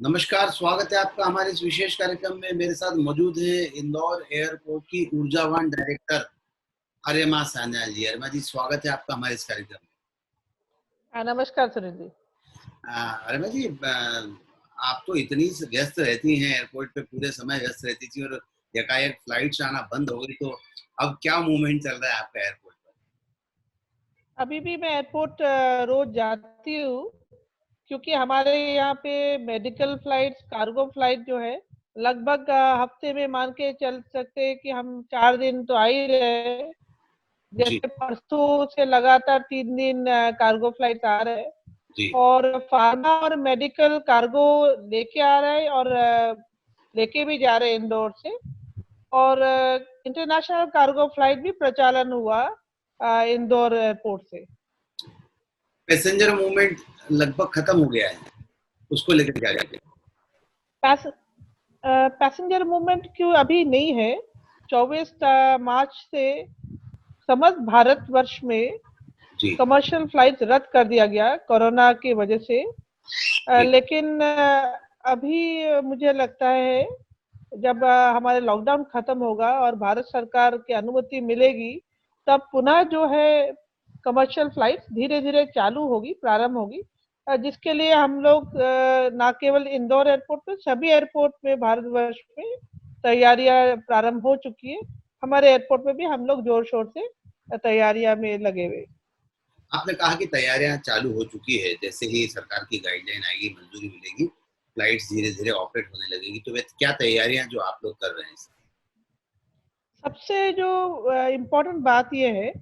नमस्कार, स्वागत है आपका हमारे इस विशेष कार्यक्रम में। मेरे साथ मौजूद है इंदौर एयरपोर्ट की ऊर्जावान डायरेक्टर अरिमा सान्याल जी। अरिमा जी, स्वागत है आपका हमारे इस कार्यक्रम में। नमस्कार सुनील जी। अरिमा जी, आप तो इतनी व्यस्त रहती हैं, एयरपोर्ट पे पूरे समय व्यस्त रहती थी और एकाएक फ्लाइट्स आना बंद हो गई, तो अब क्या मूवमेंट चल रहा है आपका एयरपोर्ट पर? अभी भी मैं एयरपोर्ट रोज जाती हूँ, क्योंकि हमारे यहाँ पे मेडिकल फ्लाइट्स, कार्गो फ्लाइट जो है लगभग हफ्ते में मान के चल सकते हैं कि हम 4 दिन तो आ ही रहे। जी, जैसे परसों से लगातार 3 दिन कार्गो फ्लाइट आ रहे हैं, जी। और फार्मा और मेडिकल कार्गो लेके आ रहे हैं, और लेके भी जा रहे हैं इंदौर से। और इंटरनेशनल कार्गो फ्लाइट भी प्रचालन हुआ इंदौर एयरपोर्ट से। पैसेंजर मूवमेंट लगभग खत्म हो गया है, उसको लेकर क्या कहते हैं? पैस, पैसेंजर मूवमेंट क्यों अभी नहीं है। 24 मार्च से समस्त भारतवर्ष में जी, कमर्शियल फ्लाइट्स रद्द कर दिया गया कोरोना की वजह से। जी। लेकिन अभी मुझे लगता है जब हमारे लॉकडाउन खत्म होगा और भारत सरकार की अनुमति मिलेगी, तब पुनः जो है कमर्शियल फ्लाइट्स धीरे धीरे चालू होगी, प्रारंभ होगी। जिसके लिए हम लोग ना केवल इंदौर एयरपोर्ट पे, सभी एयरपोर्ट में भारतवर्ष में तैयारियां प्रारंभ हो चुकी है। हमारे एयरपोर्ट में भी हम लोग जोर शोर से तैयारियां में लगे हुए। आपने कहा कि तैयारियां चालू हो चुकी है, जैसे ही सरकार की गाइडलाइन आएगी, मंजूरी मिलेगी, फ्लाइट्स धीरे धीरे ऑपरेट होने लगेगी, तो वे क्या तैयारियां जो आप लोग कर रहे हैं? सबसे जो इम्पोर्टेंट बात यह है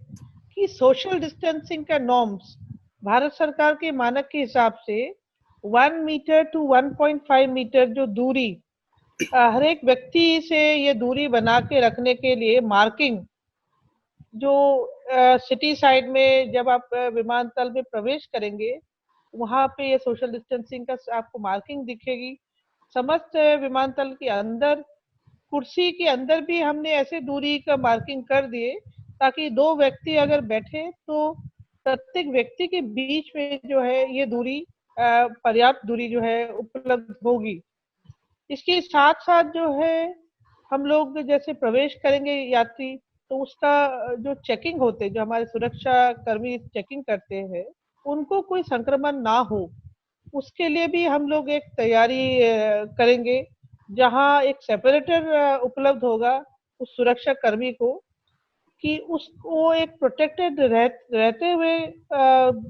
कि सोशल डिस्टेंसिंग का नॉर्म्स भारत सरकार के मानक के हिसाब से 1 मीटर टू 1.5 मीटर जो दूरी हर एक व्यक्ति से ये दूरी बना के रखने के लिए मार्किंग, जो सिटी साइड में जब आप विमानतल में प्रवेश करेंगे, वहां पे ये सोशल डिस्टेंसिंग का आपको मार्किंग दिखेगी। समस्त विमानतल के अंदर, कुर्सी के अंदर भी हमने ऐसे दूरी का मार्किंग कर दिए, ताकि दो व्यक्ति अगर बैठे तो प्रत्येक व्यक्ति के बीच में जो है ये दूरी, पर्याप्त दूरी जो है उपलब्ध होगी। इसके साथ साथ जो है हम लोग जैसे प्रवेश करेंगे यात्री, तो उसका जो चेकिंग होते, जो हमारे सुरक्षा कर्मी चेकिंग करते हैं, उनको कोई संक्रमण ना हो, उसके लिए भी हम लोग एक तैयारी करेंगे, जहां एक सेपरेटर उपलब्ध होगा उस सुरक्षा कर्मी को, कि उसको एक प्रोटेक्टेड रहते हुए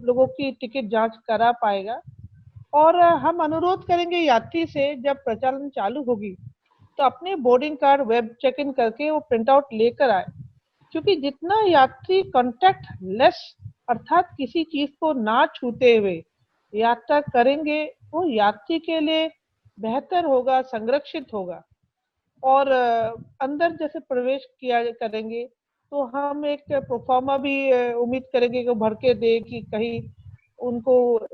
लोगों की टिकट जांच करा पाएगा। और हम अनुरोध करेंगे यात्री से, जब प्रचालन चालू होगी तो अपने boarding card web check in करके वो प्रिंट आउट लेकर आए, क्योंकि जितना यात्री कांटेक्ट लेस, अर्थात किसी चीज को ना छूते हुए यात्रा करेंगे, वो यात्री के लिए बेहतर होगा, संरक्षित होगा। और अंदर जैसे प्रवेश किया करेंगे, तो हम एक प्रोफार्मा भी उम्मीद करेंगे कि वो भर के दे, कि कहीं उनको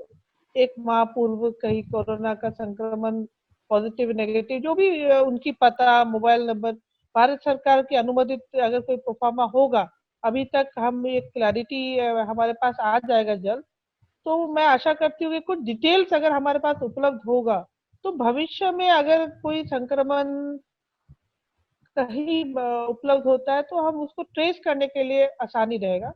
एक माह पूर्व कहीं कोरोना का संक्रमण पॉजिटिव नेगेटिव जो भी उनकी पता, मोबाइल नंबर, भारत सरकार की अनुमोदित अगर कोई प्रोफार्मा होगा, अभी तक हम एक क्लैरिटी हमारे पास आ जाएगा जल्द। तो मैं आशा करती हूँ कि कुछ डिटेल्स अगर हमारे पास उपलब्ध होगा, तो भविष्य में अगर कोई संक्रमण कहीं उपलब्ध होता है, तो हम उसको ट्रेस करने के लिए आसानी रहेगा।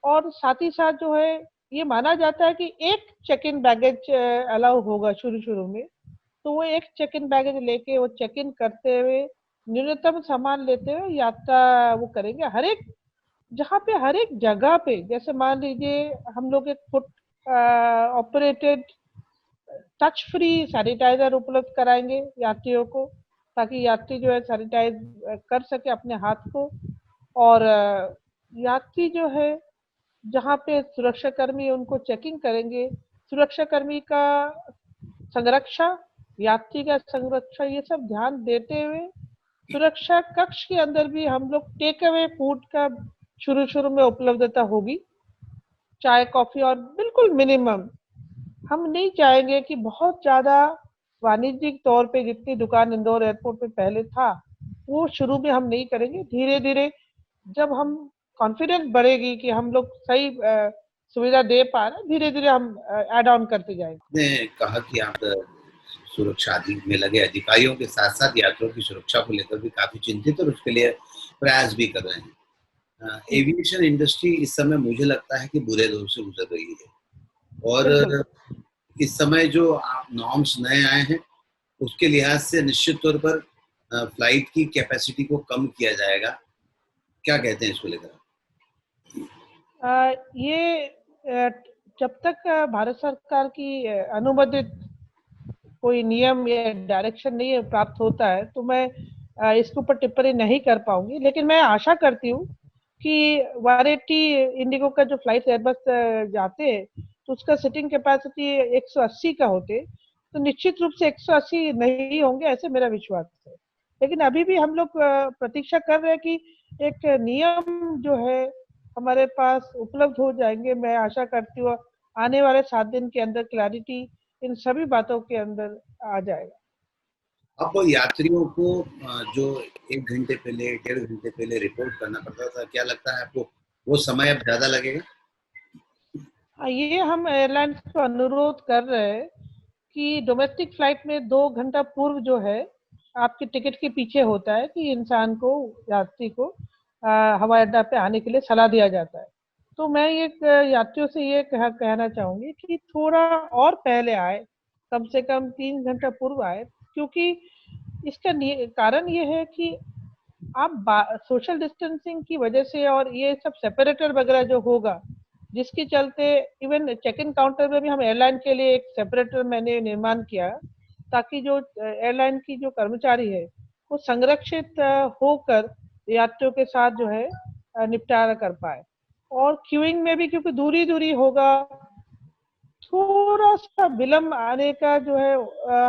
और साथ ही साथ जो है, ये माना जाता है कि एक चेक इन बैगेज अलाउ होगा शुरू शुरू में। तो वो एक चेक इन बैगेज लेके वो चेक इन करते हुए, न्यूनतम सामान लेते हुए यात्रा वो करेंगे। हर एक जहाँ पे, हर एक जगह पे, जैसे मान लीजिए हम लोग एक foot operated touch free sanitizer उपलब्ध कराएंगे यात्रियों को, ताकि यात्री जो है सैनिटाइज कर सके अपने हाथ को। और यात्री जो है, जहाँ पे सुरक्षा कर्मी उनको चेकिंग करेंगे, सुरक्षा कर्मी का संरक्षा, यात्री का संरक्षा, ये सब ध्यान देते हुए सुरक्षा कक्ष के अंदर भी हम लोग टेक अवे फूड का शुरू शुरू में उपलब्धता होगी, चाय कॉफी, और बिल्कुल मिनिमम। हम नहीं चाहेंगे कि बहुत ज्यादा वाणिज्यिक तौर पे जितनी दुकान इंदौर एयरपोर्ट पे पहले था, वो शुरू में हम नहीं करेंगे। धीरे धीरे जब हम कॉन्फिडेंस बढ़ेगी कि हम लोग सही सुविधा दे पा रहे, धीरे धीरे हम ऐड ऑन करते जाएंगे। आपने कहा कि आप सुरक्षा आदि में लगे अधिकारियों के साथ साथ यात्रियों की सुरक्षा को लेकर भी काफी चिंतित और उसके लिए प्रयास भी कर रहे हैं। एविएशन इंडस्ट्री इस समय मुझे लगता है कि बुरे दौर से गुजर रही है बिल्कुल। और इस समय जो नॉर्म्स नए आए हैं उसके लिहाज से निश्चित तौर पर फ्लाइट की कैपेसिटी को कम किया जाएगा। क्या कहते हैं इसको लेकर? ये जब तक भारत सरकार की अनुमोदित कोई नियम या डायरेक्शन नहीं प्राप्त होता है तो मैं इसके ऊपर टिप्पणी नहीं कर पाऊंगी, लेकिन मैं आशा करती हूँ कि 180 इंडिगो का जो फ्लाइट एयरबस जाते हैं तो उसका सीटिंग कैपेसिटी 180 का होते तो निश्चित रूप से 180 नहीं होंगे, ऐसे मेरा विश्वास है। लेकिन अभी भी हम लोग प्रतीक्षा कर रहे हैं कि एक नियम जो है हमारे पास उपलब्ध हो जाएंगे। मैं आशा करती हूँ आने वाले 7 दिन के अंदर क्लैरिटी इन सभी बातों के अंदर आ जाएगा। अब यात्रियों को जो 1 घंटे पहले 1.5 घंटे पहले रिपोर्ट करना पड़ता था, क्या लगता है आपको वो समय अब ज्यादा लगेगा? ये हम एयरलाइंस को अनुरोध कर रहे हैं कि डोमेस्टिक फ्लाइट में 2 घंटा पूर्व जो है आपके टिकट के पीछे होता है कि इंसान को, यात्री को हवाई अड्डा पे आने के लिए सलाह दिया जाता है। तो मैं ये यात्रियों से ये कहना चाहूंगी कि थोड़ा और पहले आए, कम से कम 3 घंटा पूर्व आए, क्योंकि इसका कारण ये है कि आप सोशल डिस्टेंसिंग की वजह से और ये सब सेपरेटर वगैरह जो होगा, जिसके चलते इवन चेक इन काउंटर में भी हम एयरलाइन के लिए एक सेपरेटर मैंने निर्माण किया ताकि जो एयरलाइन की जो कर्मचारी है वो संरक्षित होकर यात्रियों के साथ जो है निपटारा कर पाए। और क्यूइंग में भी क्योंकि दूरी दूरी होगा, थोड़ा सा विलम्ब आने का जो है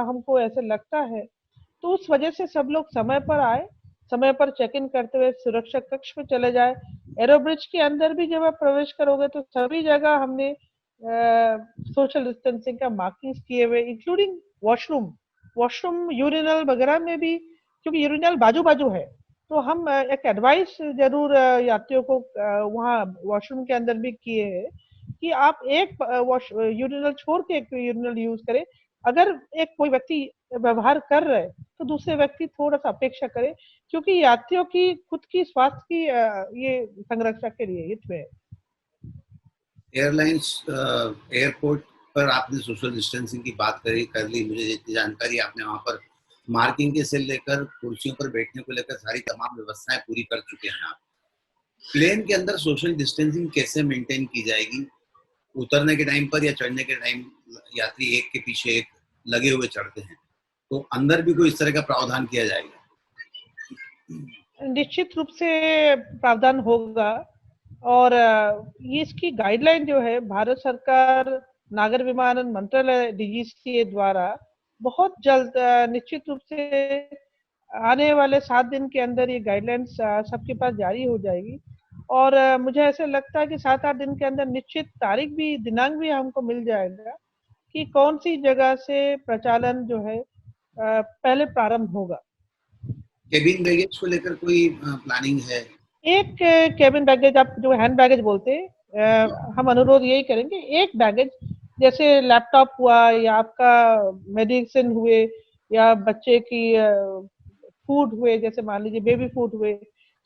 हमको ऐसे लगता है। तो उस वजह से सब लोग समय पर आए, समय पर चेक इन करते हुए सुरक्षा कक्ष में चले जाए। एरो ब्रिज के अंदर भी जब आप प्रवेश करोगे तो सभी जगह हमने सोशल डिस्टेंसिंग का मार्किंग्स किए हुए, इंक्लूडिंग वॉशरूम, वॉशरूम यूरिनल वगैरह में भी, क्योंकि यूरिनल बाजू बाजू है तो हम एक एडवाइस जरूर यात्रियों को वहाँ वॉशरूम के अंदर भी किए हैं कि आप एक वॉश यूरिनल छोड़ के एक यूरिनल यूज करें। अगर एक कोई व्यक्ति व्यवहार कर रहे हैं तो दूसरे व्यक्ति थोड़ा सा अपेक्षा करे, क्योंकि यात्रियों की खुद की स्वास्थ्य की ये संरक्षा के लिए हित में है। एयरलाइंस एयरपोर्ट पर आपने सोशल डिस्टेंसिंग की बात कर ली। मुझे जितनी जानकारी आपने वहाँ पर मार्किंग के से लेकर कुर्सियों पर बैठने को लेकर सारी तमाम व्यवस्थाएं पूरी कर चुके हैं आप। प्लेन के अंदर सोशल डिस्टेंसिंग कैसे मेंटेन की जाएगी? उतरने के टाइम पर या चढ़ने के टाइम यात्री एक के पीछे एक लगे हुए चढ़ते हैं, तो अंदर भी कोई इस तरह का प्रावधान किया जाएगा? निश्चित रूप से प्रावधान होगा और ये इसकी गाइडलाइन जो है भारत सरकार नागर विमानन मंत्रालय डीजीसीए द्वारा बहुत जल्द निश्चित रूप से आने वाले 7 दिन के अंदर ये गाइडलाइंस सबके पास जारी हो जाएगी। और मुझे ऐसे लगता है कि 7-8 दिन के अंदर निश्चित तारीख भी, दिनांक भी हमको मिल जाएगा कि कौन सी जगह से प्रचालन जो है पहले प्रारंभ होगा। केबिन बैगेज को लेकर कोई प्लानिंग है? एक केबिन बैगेज, आप जो हैंड बैगेज बोलते हैं, हम अनुरोध यही करेंगे, एक बैगेज जैसे लैपटॉप हुआ या आपका मेडिसिन हुए या बच्चे की फूड हुए, जैसे मान लीजिए बेबी फूड हुए,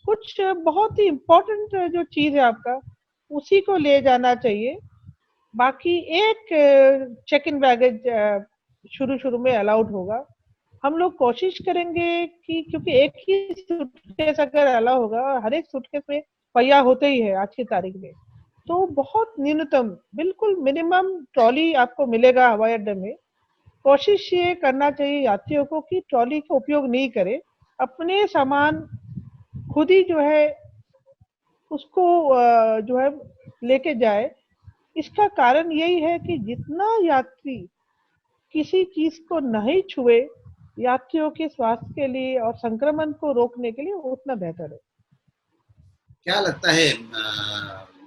कुछ बहुत ही इम्पोर्टेंट जो चीज है आपका, उसी को ले जाना चाहिए। बाकी एक चेक इन बैगेज शुरू शुरू में अलाउड होगा। हम लोग कोशिश करेंगे कि क्योंकि एक ही सूटकेस अगर अलाउ होगा और हर एक सूटकेस में पहिया होते ही है आज की तारीख में, तो बहुत न्यूनतम, बिल्कुल मिनिमम ट्रॉली आपको मिलेगा हवाई अड्डे में। कोशिश ये करना चाहिए यात्रियों को कि ट्रॉली का उपयोग नहीं करें, अपने सामान खुद ही जो है उसको जो है लेके जाए। इसका कारण यही है कि जितना यात्री किसी चीज को नहीं छुए, यात्रियों के स्वास्थ्य के लिए और संक्रमण को रोकने के लिए उतना बेहतर है। क्या लगता है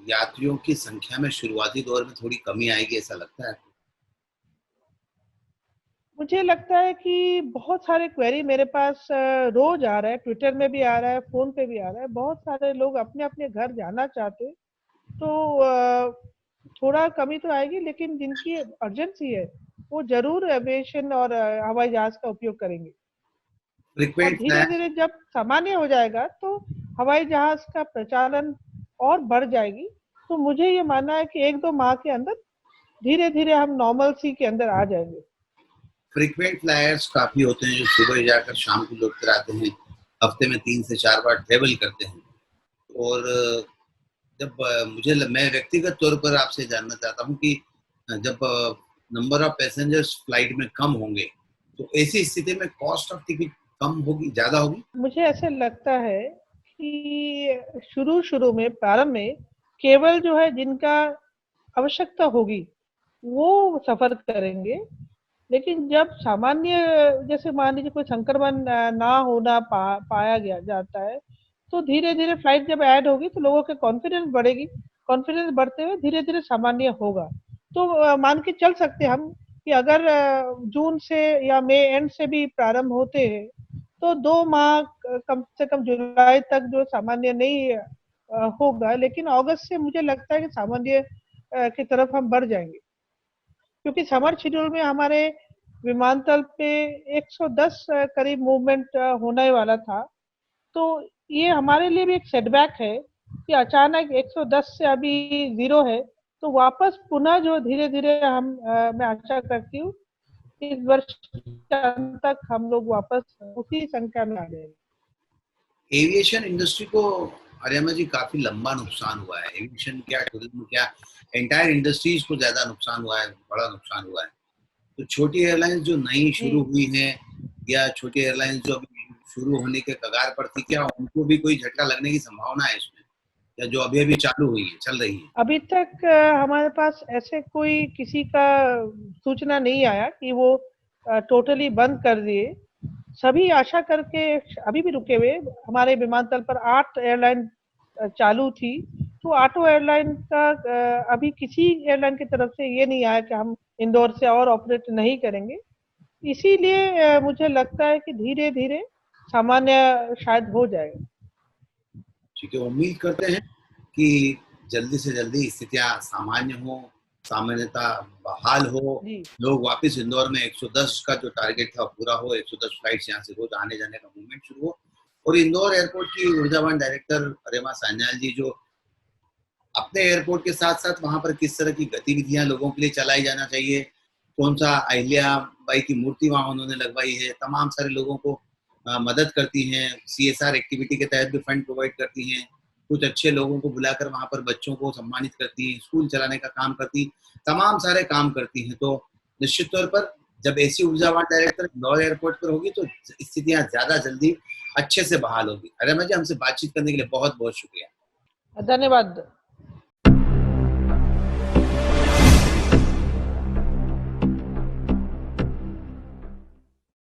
यात्रियों की संख्या में शुरुआती दौर में थोड़ी कमी आएगी, ऐसा लगता है? मुझे लगता है कि बहुत सारे क्वेरी मेरे पास रोज आ रहा है, ट्विटर में भी आ रहा है, फोन पे भी आ रहा है। बहुत सारे लोग अपने अपने घर जाना चाहते, तो थोड़ा कमी तो आएगी, लेकिन जिनकी अर्जेंसी है वो जरूर एविएशन और हवाई जहाज का उपयोग करेंगे। और फ्रीक्वेंट धीरे धीरे जब सामान्य हो जाएगा तो हवाई जहाज का प्रचालन और बढ़ जाएगी। तो मुझे ये मानना है कि 1-2 माह के अंदर धीरे धीरे हम नॉर्मल सी के अंदर आ जाएंगे। फ्रीक्वेंट फ्लायर्स काफी होते हैं जो सुबह जाकर शाम को लौट कर आते हैं, हफ्ते में 3 से 4 बार ट्रेवल करते हैं। और जब मैं व्यक्तिगत तौर पर आपसे जानना चाहता हूँ कि जब नंबर ऑफ पैसेंजर्स फ्लाइट में कम होंगे तो ऐसी स्थिति में कॉस्ट ऑफ टिकट कम होगी, ज्यादा होगी? मुझे ऐसे लगता है कि शुरू में प्रारंभ में केवल जो है जिनका आवश्यकता होगी वो सफर करेंगे। लेकिन जब सामान्य जैसे मान लीजिए कोई संक्रमण ना होना पाया गया जाता है तो धीरे धीरे फ्लाइट जब ऐड होगी तो लोगों के कॉन्फिडेंस बढ़ेगी। कॉन्फिडेंस बढ़ते हुए धीरे धीरे सामान्य होगा। तो मान के चल सकते हम कि अगर जून से या मई एंड से भी प्रारंभ होते हैं तो 2 माह कम से कम जुलाई तक जो सामान्य नहीं होगा। लेकिन अगस्त से मुझे लगता है कि सामान्य की तरफ हम बढ़ जाएंगे, क्योंकि समर शेड्यूल में हमारे विमानतल पे 110 करीब मूवमेंट होने वाला था। तो ये हमारे लिए भी एक सेटबैक है कि अचानक 110 से अभी 0 है। तो वापस पुनः जो धीरे धीरे मैं आशा करती हूँ इस वर्ष के अंत तक हम लोग वापस उसी संख्या में आ जाएंगे। एविएशन इंडस्ट्री को हरियाणा जी काफी लंबा नुकसान हुआ है। एविएशन क्या, टूरिज्म क्या, एंटायर इंडस्ट्रीज को ज्यादा नुकसान हुआ है, बड़ा नुकसान हुआ है। तो छोटी एयरलाइंस जो नई शुरू हुई हैं या छोटी एयरलाइंस जो अभी शुरू होने के कगार पर थी, क्या उनको भी कोई झटका लगने की संभावना है इसमें, या जो अभी अभी चालू हुई है, चल रही है? अभी तक हमारे पास ऐसे कोई किसी का सूचना नहीं आया कि वो टोटली बंद कर दिए। सभी आशा करके अभी भी रुके हुए। हमारे विमानतल पर 8 एयरलाइन चालू थी। तो 8 एयरलाइन का अभी किसी एयरलाइन की तरफ से ये नहीं आया कि हम इंदौर से और ऑपरेट नहीं करेंगे। इसीलिए मुझे लगता है कि धीरे धीरे सामान्य शायद हो जाएगा। ठीक है, उम्मीद करते हैं कि जल्दी से जल्दी स्थितियां सामान्य हो, सामान्यता बहाल हो, जी लोग वापस इंदौर में 110 का जो टारगेट था पूरा हो, 110 फ्लाइट्स यहाँ से रोज आने जाने का मूवमेंट शुरू हो। और इंदौर एयरपोर्ट की ऊर्जावान डायरेक्टर अरेमा सान्याल जी जो अपने एयरपोर्ट के साथ साथ वहां पर किस तरह की गतिविधियां लोगों के लिए चलाई जाना चाहिए, कौन सा अहिल्या बाई की मूर्ति वहां उन्होंने लगवाई है, तमाम सारे लोगों को मदद करती हैं, सीएसआर एक्टिविटी के तहत भी फंड प्रोवाइड करती हैं, कुछ अच्छे लोगों को बुलाकर वहां पर बच्चों को सम्मानित करती हैं, स्कूल चलाने का काम करती, तमाम सारे काम करती हैं। तो निश्चित तौर पर जब ऐसी ऊर्जावान डायरेक्टर इंदौर एयरपोर्ट पर होगी तो स्थितियां ज्यादा जल्दी अच्छे से बहाल होगी। अरे जी, हमसे बातचीत करने के लिए बहुत बहुत शुक्रिया। धन्यवाद।